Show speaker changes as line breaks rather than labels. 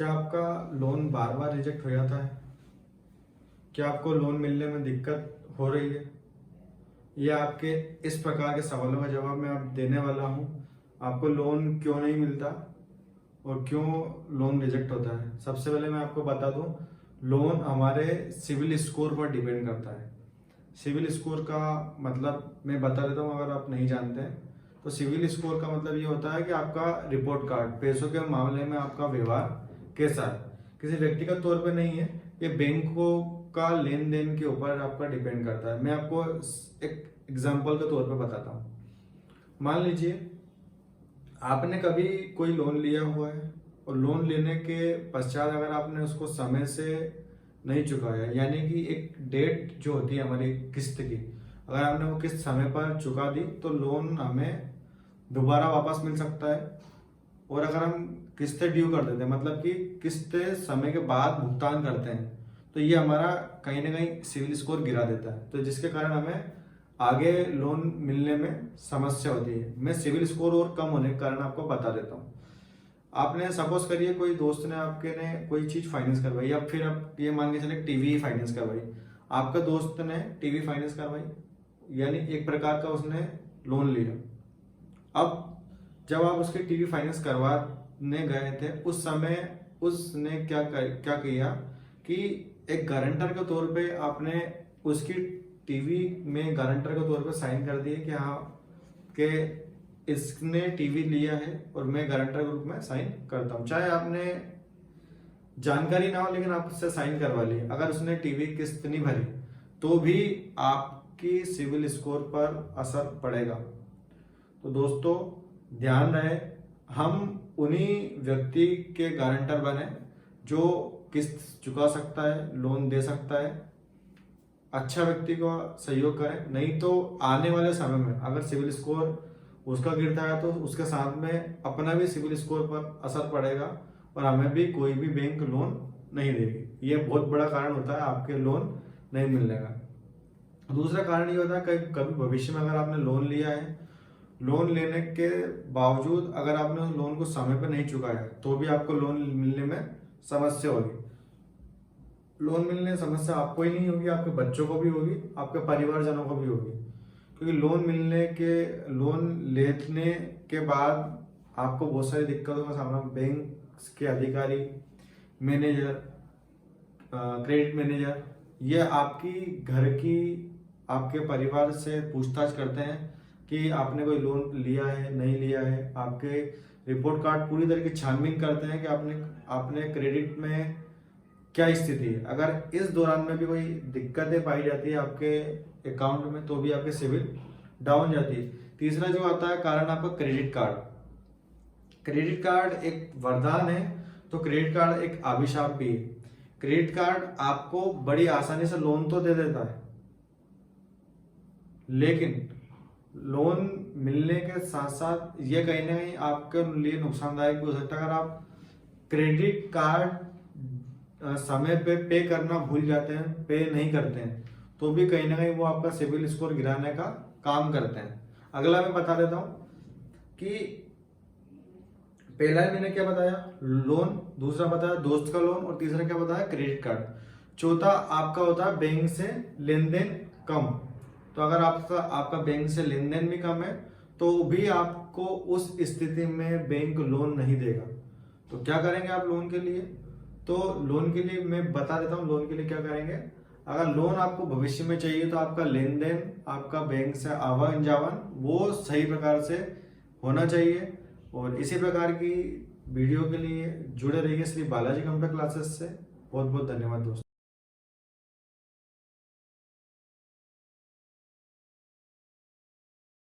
क्या आपका लोन बार बार रिजेक्ट हो जाता है? क्या आपको लोन मिलने में दिक्कत हो रही है? ये आपके इस प्रकार के सवालों का जवाब मैं अब देने वाला हूँ। आपको लोन क्यों नहीं मिलता और क्यों लोन रिजेक्ट होता है। सबसे पहले मैं आपको बता दूं, लोन हमारे सिविल स्कोर पर डिपेंड करता है। सिविल स्कोर का मतलब मैं बता देता हूँ, अगर आप नहीं जानते हैं तो सिविल स्कोर का मतलब ये होता है कि आपका रिपोर्ट कार्ड, पैसों के मामले में आपका व्यवहार कैसा है। किसी व्यक्तिगत तौर पे नहीं है, ये बैंकों का लेन देन के ऊपर आपका डिपेंड करता है। मैं आपको एक एग्जाम्पल के तौर पे बताता हूँ। मान लीजिए आपने कभी कोई लोन लिया हुआ है और लोन लेने के पश्चात अगर आपने उसको समय से नहीं चुकाया, यानी कि एक डेट जो होती है हमारी किस्त की, अगर आपने वो किस्त समय पर चुका दी तो लोन हमें दोबारा वापस मिल सकता है। और अगर हम किस्तें ड्यू कर देते हैं, मतलब कि किस्तें समय के बाद भुगतान करते हैं, तो ये हमारा कहीं ना कहीं सिविल स्कोर गिरा देता है, तो जिसके कारण हमें आगे लोन मिलने में समस्या होती है। मैं सिविल स्कोर और कम होने के कारण आपको बता देता हूँ। आपने सपोज करिए कोई दोस्त ने आपके ने कोई चीज फाइनेंस करवाई, या फिर आप ये मान के चले टीवी फाइनेंस करवाई। आपके दोस्त ने टीवी फाइनेंस करवाई, यानी एक प्रकार का उसने लोन लिया। अब जब आप उसके टीवी फाइनेंस करवाने गए थे, उस समय उसने क्या किया कि एक गारंटर के तौर पे आपने उसकी टीवी में गारंटर के तौर पे साइन कर दिए कि हाँ कि इसने टीवी लिया है और मैं गारंटर के रूप में साइन करता हूँ। चाहे आपने जानकारी ना हो, लेकिन आपसे साइन करवा ली। अगर उसने टीवी किस्त नहीं भरी तो भी आपकी सिविल स्कोर पर असर पड़ेगा। तो दोस्तों ध्यान रहे, हम उन्हीं व्यक्ति के गारंटर बने जो किस्त चुका सकता है, लोन दे सकता है। अच्छा व्यक्ति को सहयोग करें, नहीं तो आने वाले समय में अगर सिविल स्कोर उसका गिरता है तो उसके साथ में अपना भी सिविल स्कोर पर असर पड़ेगा और हमें भी कोई भी बैंक लोन नहीं देगी। ये बहुत बड़ा कारण होता है आपके लोन नहीं मिलने का। दूसरा कारण ये होता है कभी भविष्य में अगर आपने लोन लिया है, लोन लेने के बावजूद अगर आपने उस लोन को समय पर नहीं चुकाया तो भी आपको लोन मिलने में समस्या होगी। लोन मिलने में समस्या आपको ही नहीं होगी, आपके बच्चों को भी होगी, आपके परिवारजनों को भी होगी। क्योंकि लोन लेने के बाद आपको बहुत सारी दिक्कतों का सामना, बैंक के अधिकारी, मैनेजर, क्रेडिट मैनेजर, ये आपकी घर की, आपके परिवार से पूछताछ करते हैं कि आपने कोई लोन लिया है नहीं लिया है। आपके रिपोर्ट कार्ड पूरी तरह की छानबीन करते हैं कि आपने क्रेडिट में क्या स्थिति है। अगर इस दौरान में भी कोई दिक्कतें पाई जाती है आपके अकाउंट में तो भी आपके सिविल डाउन जाती है। तीसरा जो आता है कारण आपका क्रेडिट कार्ड। क्रेडिट कार्ड एक वरदान है तो क्रेडिट कार्ड एक अभिशाप भी है। क्रेडिट कार्ड आपको बड़ी आसानी से लोन तो दे देता है, लेकिन लोन मिलने के साथ साथ ये कहीं ना कहीं आपके लिए नुकसानदायक भी हो सकता है। अगर आप क्रेडिट कार्ड समय पे करना भूल जाते हैं, पे नहीं करते हैं, तो भी कहीं ना कहीं वो आपका सिविल स्कोर गिराने का काम करते हैं। अगला मैं बता देता हूं कि पहला मैंने क्या बताया, लोन, दूसरा बताया दोस्त का लोन, और तीसरा क्या बताया, क्रेडिट कार्ड। चौथा आपका होता है बैंक से लेन देन कम। तो अगर आपका बैंक से लेन देन भी कम है तो भी आपको उस स्थिति में बैंक लोन नहीं देगा। तो क्या करेंगे आप लोन के लिए? तो लोन के लिए मैं बता देता हूँ लोन के लिए क्या करेंगे। अगर लोन आपको भविष्य में चाहिए तो आपका लेन देन, आपका बैंक से आवागमन जावन वो सही प्रकार से होना चाहिए। और इसी प्रकार की वीडियो के लिए जुड़े रहिए श्री बालाजी कंप्यूटर क्लासेस से। बहुत बहुत धन्यवाद दोस्तों।